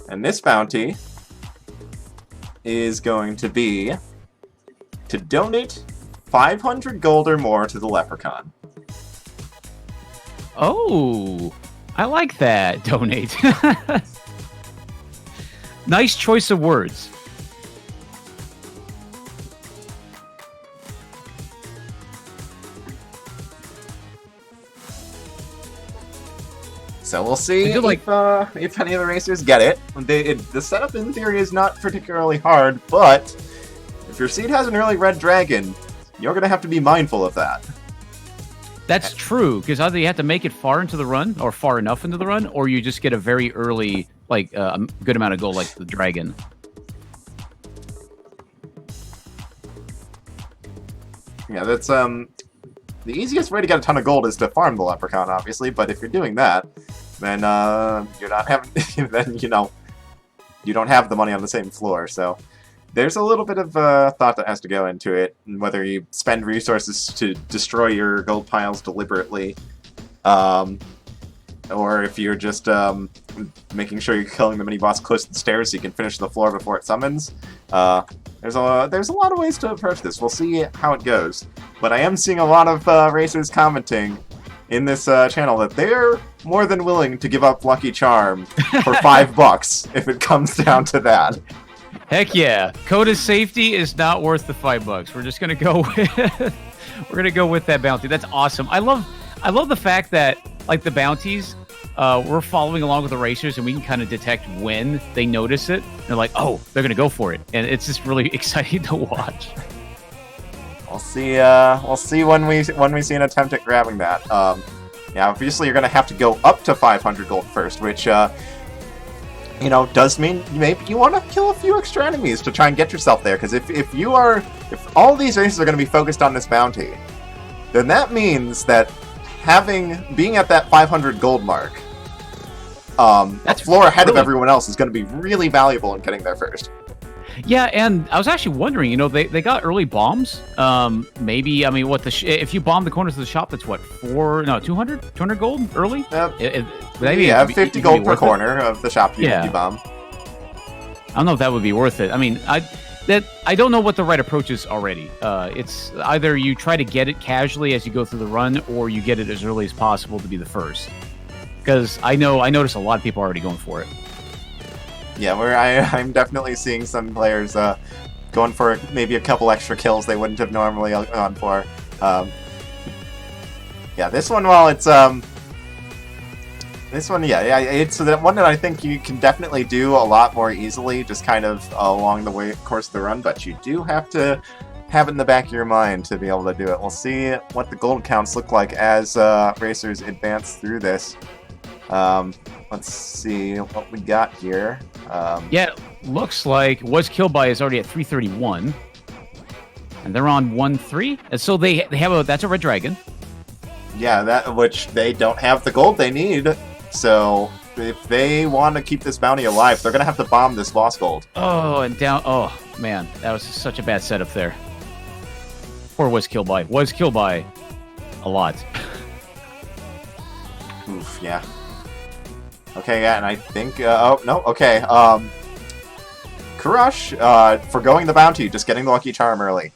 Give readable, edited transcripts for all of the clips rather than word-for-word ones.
And this bounty is going to be to donate 500 gold or more to the leprechaun. Oh, I like that. Donate. Nice choice of words. So we'll see if any of the racers get it. The setup in theory is not particularly hard, but if your seed has an early red dragon, you're going to have to be mindful of that. That's true, because either you have to make it far into the run, or far enough into the run, or you just get a very early, like, a good amount of gold, like the dragon. Yeah, that's, the easiest way to get a ton of gold is to farm the leprechaun, obviously, but if you're doing that, then, you're not having, then, you know, you don't have the money on the same floor, so there's a little bit of thought that has to go into it, and whether you spend resources to destroy your gold piles deliberately, or if you're just making sure you're killing the mini-boss close to the stairs so you can finish the floor before it summons. There's a lot of ways to approach this. We'll see how it goes. But I am seeing a lot of racers commenting in this channel that they're more than willing to give up Lucky Charm for $5 if it comes down to that. Heck yeah. Coda's safety is not worth the $5. We're just gonna go with that bounty. That's awesome. I love the fact that, like, the bounties, we're following along with the racers and we can kind of detect when they notice it. They're like, oh, they're gonna go for it. And it's just really exciting to watch. We'll see when we see an attempt at grabbing that. Yeah, obviously you're gonna have to go up to 500 gold first, which you know, does mean maybe you want to kill a few extra enemies to try and get yourself there. Because if all these races are going to be focused on this bounty, then that means that being at that 500 gold mark, that floor ahead of everyone else is going to be really valuable in getting there first. Yeah, and I was actually wondering, you know, they got early bombs. Maybe, I mean, if you bomb the corners of the shop, that's what, 200 gold early? Maybe yeah, 50 gold per corner of the shop you bomb. I don't know if that would be worth it. I mean, I don't know what the right approach is already. It's either you try to get it casually as you go through the run, or you get it as early as possible to be the first. Because I notice a lot of people already going for it. Yeah, I'm definitely seeing some players going for maybe a couple extra kills they wouldn't have normally gone for. Yeah, this one, while it's it's the one that I think you can definitely do a lot more easily, just kind of along the course of the run. But you do have to have it in the back of your mind to be able to do it. We'll see what the gold counts look like as racers advance through this. Let's see what we got here. Yeah, looks like WasKilledBy is already at 331, and they're on 1-3. And so they have that's a red dragon. Yeah, which they don't have the gold they need. So if they want to keep this bounty alive, they're gonna have to bomb this boss gold. Oh, and down. Oh man, that was such a bad setup there. Poor WasKilledBy. WasKilledBy a lot. Oof. Yeah. Okay, yeah, and I think, oh, no, okay, Kurush, forgoing the bounty, just getting the Lucky Charm early.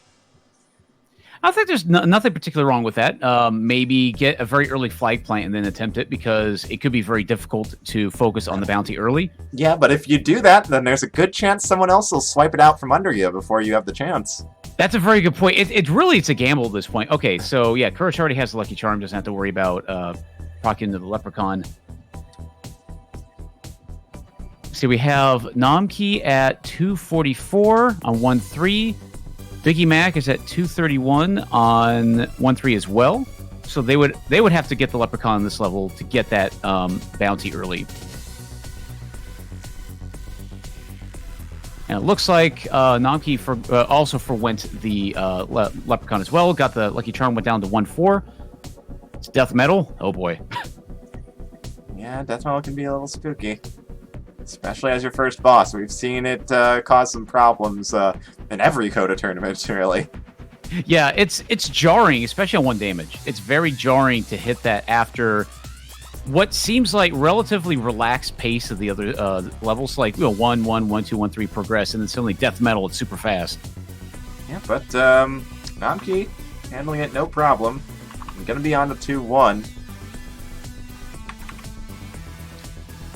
I think there's nothing particularly wrong with that. Maybe get a very early flag plant and then attempt it, because it could be very difficult to focus on the bounty early. Yeah, but if you do that, then there's a good chance someone else will swipe it out from under you before you have the chance. That's a very good point. It's a gamble at this point. Okay, so yeah, Kurush already has the Lucky Charm, doesn't have to worry about proccing into the Leprechaun. See, we have Nomkey at 244 on 1-3. Biggie Mac is at 231 on 1-3 as well. So they would have to get the Leprechaun on this level to get that bounty early. And it looks like Nomkey also forwent the Leprechaun as well. Got the Lucky Charm, went down to 1-4. It's Death Metal. Oh boy. Yeah, Death Metal can be a little spooky. Especially as your first boss. We've seen it cause some problems in every Coda tournament, really. Yeah, it's jarring, especially on 1 damage. It's very jarring to hit that after what seems like relatively relaxed pace of the other levels, like 1, 1, 1, 2, 1, 3 progress, and then suddenly death metal, it's super fast. Yeah, but Nomkey handling it no problem. I'm gonna be on to 2-1.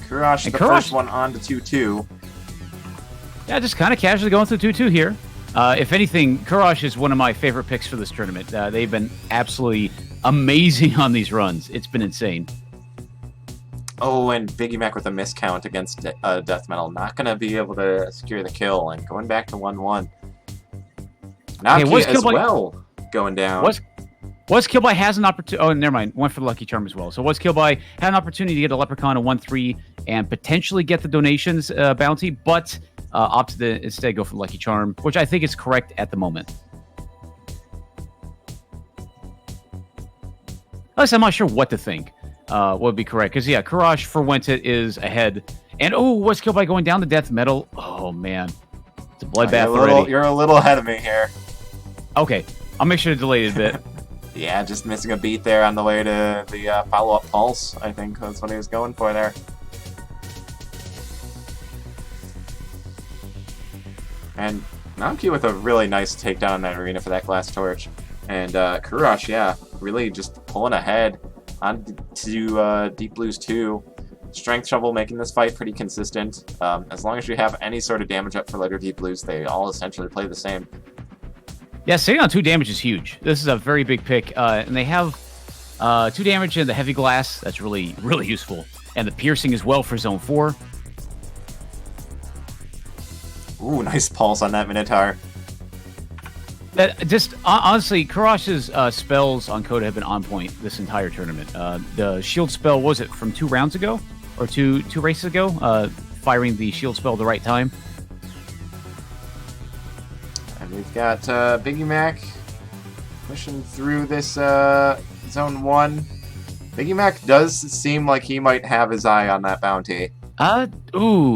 Kurash, the first one on to 2-2. Yeah, just kind of casually going through 2-2 here. If anything, Kurash is one of my favorite picks for this tournament. They've been absolutely amazing on these runs. It's been insane. Oh, and Biggie Mac with a miscount against Death Metal. Not going to be able to secure the kill, and going back to 1-1. Nomkey as well going down. WasKilledBy has an opportunity. Oh, never mind. Went for the Lucky Charm as well. So WasKilledBy had an opportunity to get a Leprechaun, a 1-3, and potentially get the donations bounty, but opted to instead go for the Lucky Charm, which I think is correct at the moment. At least I'm not sure what to think would be correct. Because, yeah, Kurash for Wentit is ahead. And, WasKilledBy going down to Death Metal. Oh, man. It's a bloodbath already. You're a little ahead of me here. Okay. I'll make sure to delay it a bit. Yeah, just missing a beat there on the way to the follow-up pulse. I think that's what he was going for there. And Nomkey with a really nice takedown in that arena for that glass torch. And Kurash, yeah, really just pulling ahead on to Deep Blues 2. Strength Shovel making this fight pretty consistent. As long as you have any sort of damage up for later Deep Blues, they all essentially play the same. Yeah, staying on 2 damage is huge. This is a very big pick. And they have 2 damage in the Heavy Glass. That's really, really useful. And the Piercing as well for Zone 4. Ooh, nice pulse on that Minotaur. Honestly, Kurash's spells on Coda have been on point this entire tournament. The shield spell, was it from 2 rounds ago? Or two races ago? Firing the shield spell at the right time. And we've got Biggie Mac pushing through this Zone 1. Biggie Mac does seem like he might have his eye on that bounty.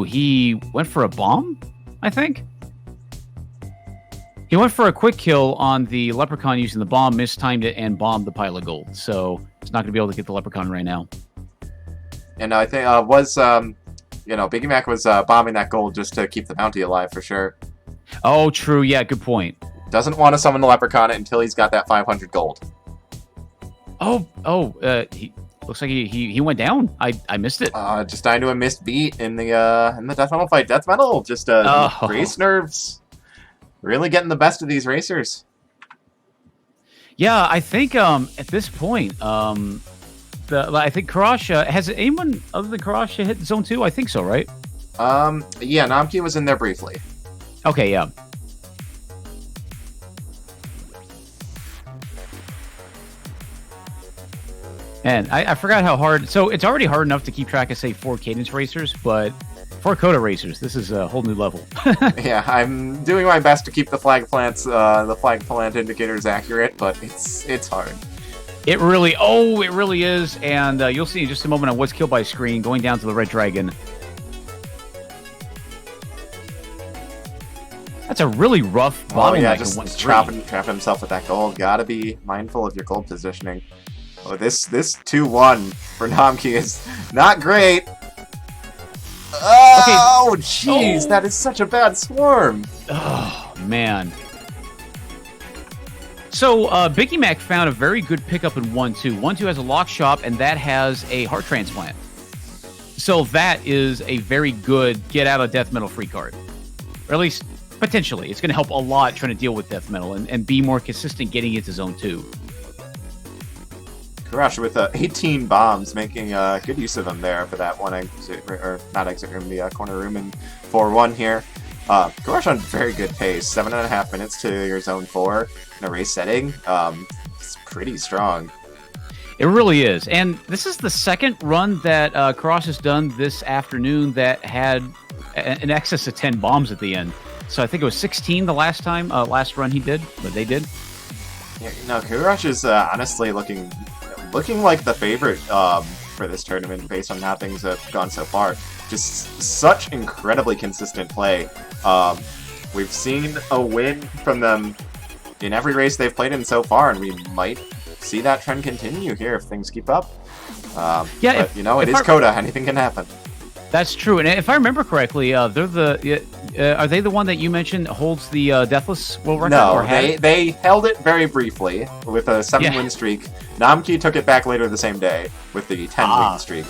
He went for a bomb, I think. He went for a quick kill on the Leprechaun using the bomb, mistimed it, and bombed the pile of gold. So he's not going to be able to get the Leprechaun right now. And I think Biggie Mac was bombing that gold just to keep the bounty alive for sure. Oh, true. Yeah, good point. Doesn't want to summon the Leprechaun until he's got that 500 gold. He looks like he went down. I missed it. Just dying to a missed beat in the Death Metal fight. Death Metal just race nerves. Really getting the best of these racers. Yeah, I think at this point, I think Kurash has anyone other than Kurash hit Zone 2? I think so, right? Yeah, Nomkey was in there briefly. Okay, yeah. And I forgot how hard. So it's already hard enough to keep track of, say, 4 Cadence racers, but 4 Coda racers, this is a whole new level. Yeah, I'm doing my best to keep the flag plant indicators accurate, but it's hard. It really is. And you'll see in just a moment on WasKilledBy screen going down to the Red Dragon. That's a really rough bottleneck. Yeah, just trapping himself with that gold. Gotta be mindful of your gold positioning. Oh, this 2-1 for Nomkey is not great. Oh, jeez, That is such a bad swarm. Oh, man. So, Biggie Mac found a very good pickup in 1-2. 1-2 has a lock shop, and that has a heart transplant. So that is a very good get out of Death Metal free card. Or at least, potentially. It's going to help a lot trying to deal with Death Metal and be more consistent getting into Zone 2. Kurash with 18 bombs, making good use of them there for that one exit, or not exit room, the corner room in 4-1 here. Kurash on very good pace, 7.5 minutes to your Zone 4 in a race setting. It's pretty strong. It really is. And this is the second run that Kurash has done this afternoon that had an excess of 10 bombs at the end. So I think it was 16 the last run he did, but they did. Yeah, Kurash is honestly looking like the favorite for this tournament based on how things have gone so far. Just such incredibly consistent play. We've seen a win from them in every race they've played in so far, and we might see that trend continue here if things keep up. Yeah, but, it is Coda. Anything can happen. That's true. And if I remember correctly, they're are they the one that you mentioned holds the Deathless world record? No, or they held it very briefly with a 7-win streak. Nomkey took it back later the same day with the 10-win streak.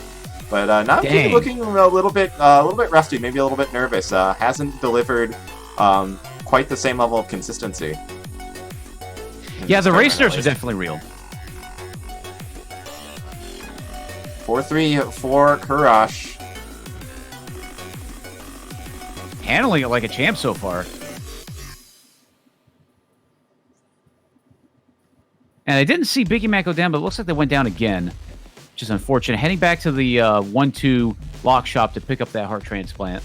But Nomkey looking a little bit rusty, maybe a little bit nervous. Hasn't delivered quite the same level of consistency. Yeah, the race nerves are definitely real. 4-3 for Kurash. Handling it like a champ so far. And I didn't see Biggie Mac go down, but it looks like they went down again, which is unfortunate. Heading back to the 1-2 lock shop to pick up that heart transplant.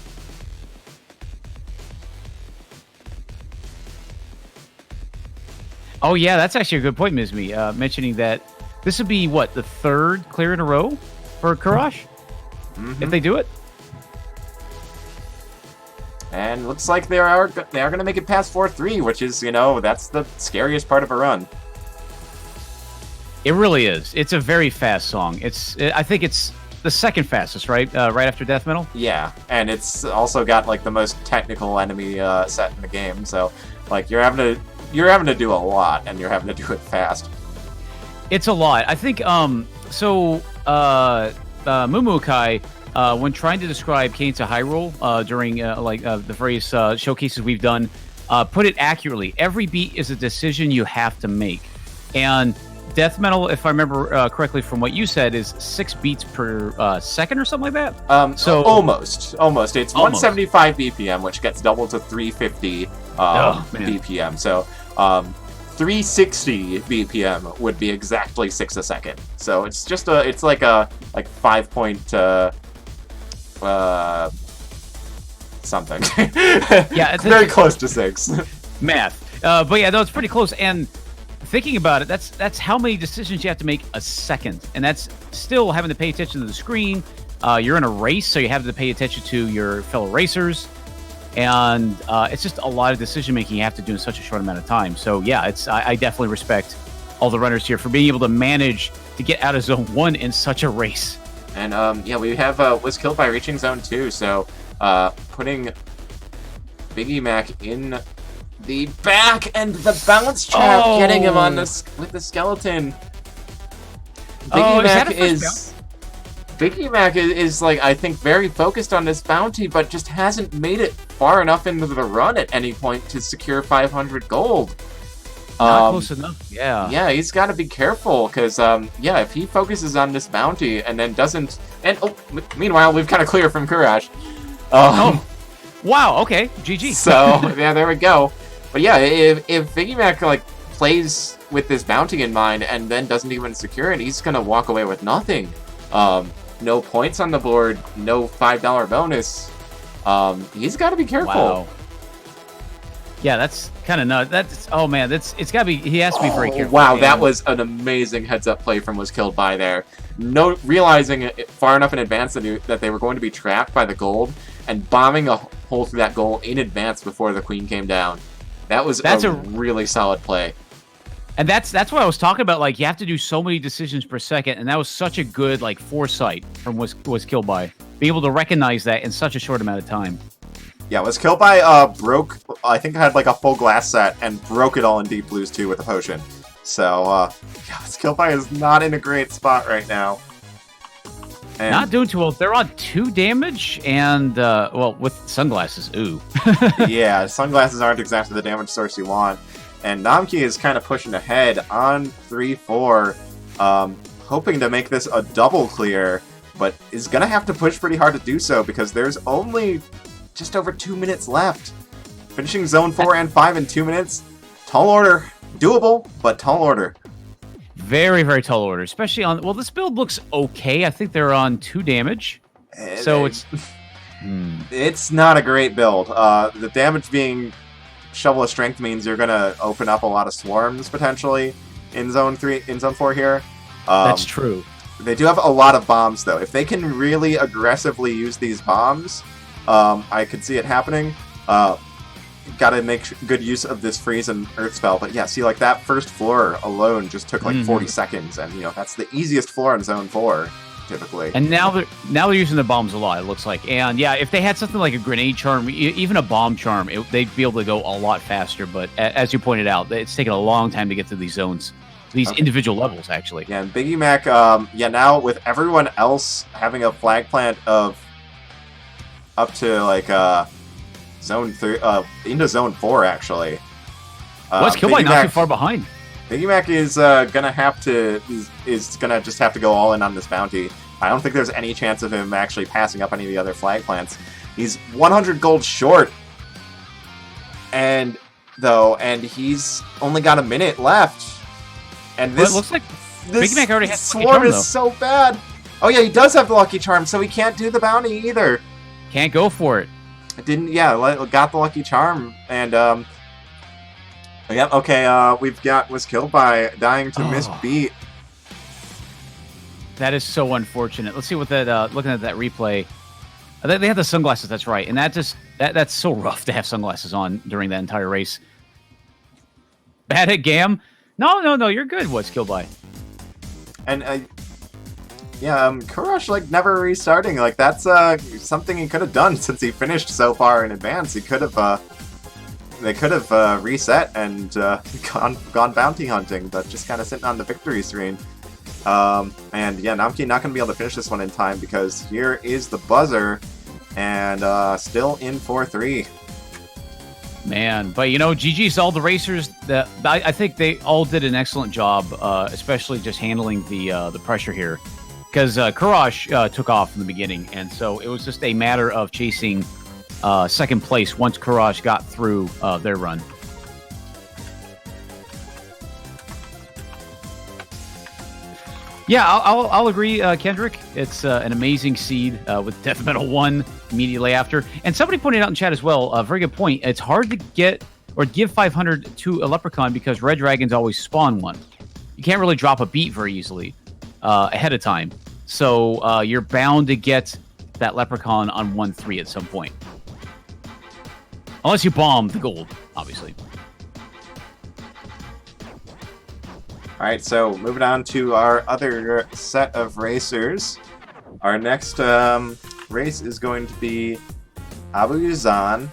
Oh, yeah, that's actually a good point, Ms. Me, mentioning that this would be, what, the third clear in a row for Kurash? If they do it? And looks like they are going to make it past 4-3, which is, that's the scariest part of a run. It really is. It's a very fast song. I think it's the second fastest, right? Right after Death Metal? Yeah, and it's also got, like, the most technical enemy set in the game, so, like, you're having to do a lot, and you're having to do it fast. It's a lot. I think, Mumukai, when trying to describe Cadence of Hyrule during the various showcases we've done, put it accurately. Every beat is a decision you have to make. And Death Metal, if I remember correctly from what you said, is 6 beats per second or something like that? So almost. It's 175 BPM, which gets doubled to 350 BPM. So 360 BPM would be exactly 6 a second. So it's just it's like 5 point something. Yeah, it's very close to 6. Math. But yeah, no, it's pretty close. And thinking about it, that's how many decisions you have to make a second, and that's still having to pay attention to the screen. You're in a race, so you have to pay attention to your fellow racers, and it's just a lot of decision making you have to do in such a short amount of time. So yeah, I definitely respect all the runners here for being able to manage to get out of zone 1 in such a race. And we have WasKilledBy reaching zone 2, so putting Biggie Mac in the back and the bounce trap, getting him on with the skeleton. Biggie Mac is like, I think, very focused on this bounty, but just hasn't made it far enough into the run at any point to secure 500 gold. Not close enough. Yeah. Yeah, he's got to be careful because, if he focuses on this bounty and then doesn't, and meanwhile we've kind of clear from Kurash. Wow. Okay. GG. So yeah, there we go. But yeah, if Biggie Mac plays with this bounty in mind and then doesn't even secure it, he's gonna walk away with nothing. No points on the board, no $5 bonus. He's got to be careful. Wow. Yeah, that's kind of nuts. It's gotta be. He has to be very careful. Wow, that was an amazing heads-up play from WasKilledBy there. Realizing it far enough in advance that they were going to be trapped by the gold and bombing a hole through that goal in advance before the queen came down. That's a really solid play. And that's what I was talking about. Like, you have to do so many decisions per second, and that was such a good foresight from WasKilledBy. Be able to recognize that in such a short amount of time. Yeah, WasKilledBy broke. I think had a full glass set and broke it all in Deep Blues too with a potion. So WasKilledBy is not in a great spot right now. And not doing too well. They're on 2 damage, and with sunglasses. Ooh. Yeah, sunglasses aren't exactly the damage source you want. And Nomkey is kind of pushing ahead on 3-4, hoping to make this a double clear, but is going to have to push pretty hard to do so because there's only just over 2 minutes left. Finishing zone 4 and 5 in 2 minutes. Tall order. Doable, but tall order. Very, very tall order, especially on... Well, this build looks okay. I think they're on 2 damage. So it's... It's not a great build. The damage being Shovel of Strength means you're going to open up a lot of swarms, potentially, in zone 4 here. That's true. They do have a lot of bombs, though. If they can really aggressively use these bombs, I could see it happening. Gotta make good use of this freeze and earth spell. But yeah, see, that first floor alone just took 40 seconds, and that's the easiest floor in zone 4. typically. And now they're using the bombs a lot, it looks like. And yeah, if they had something like a grenade charm, even a bomb charm, they'd be able to go a lot faster. But as you pointed out, it's taken a long time to get to these zones, these individual levels, actually. Yeah, and Biggie Mac, now with everyone else having a flag plant of up to like zone 3, into zone 4 actually. WasKilledBy not too far behind. Biggie Mac is gonna just have to go all in on this bounty. I don't think there's any chance of him actually passing up any of the other flag plants. He's 100 gold short, and he's only got a minute left. And this it looks like Biggie Mac already has swarm is so bad. Oh yeah, he does have the lucky charm, so he can't do the bounty either. Can't go for it. Got the lucky charm, and yep, okay, we've got WasKilledBy dying to miss beat. That is so unfortunate. Let's see what that, looking at that replay. They have the sunglasses, that's right. And that's so rough to have sunglasses on during that entire race. Bad at Gam? No, you're good, WasKilledBy. And, Kurosh, like, never restarting. Like, that's something he could have done since he finished so far in advance. He could have, they could have reset and gone bounty hunting, but just kind of sitting on the victory screen. And yeah, Nomkey not going to be able to finish this one in time because here is the buzzer, and still in 4-3. Man, but GG's all the racers. I think they all did an excellent job, especially just handling the pressure here, because Kurosh took off in the beginning, and so it was just a matter of chasing second place once Kurosh got through their run. Yeah, I'll agree, Kendrick. It's an amazing seed with Death Metal 1 immediately after. And somebody pointed out in chat as well, a very good point. It's hard to get or give 500 to a Leprechaun because Red Dragons always spawn one. You can't really drop a beat very easily ahead of time. So you're bound to get that Leprechaun on 1-3 at some point. Unless you bomb the gold, obviously. All right, so moving on to our other set of racers. Our next race is going to be Abu Yazan,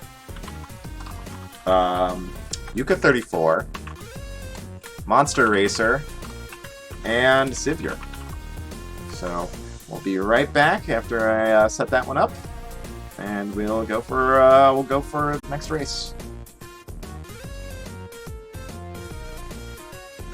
Yuka 34, Monster Racer, and Sivir. So we'll be right back after I set that one up, and we'll go for the next race.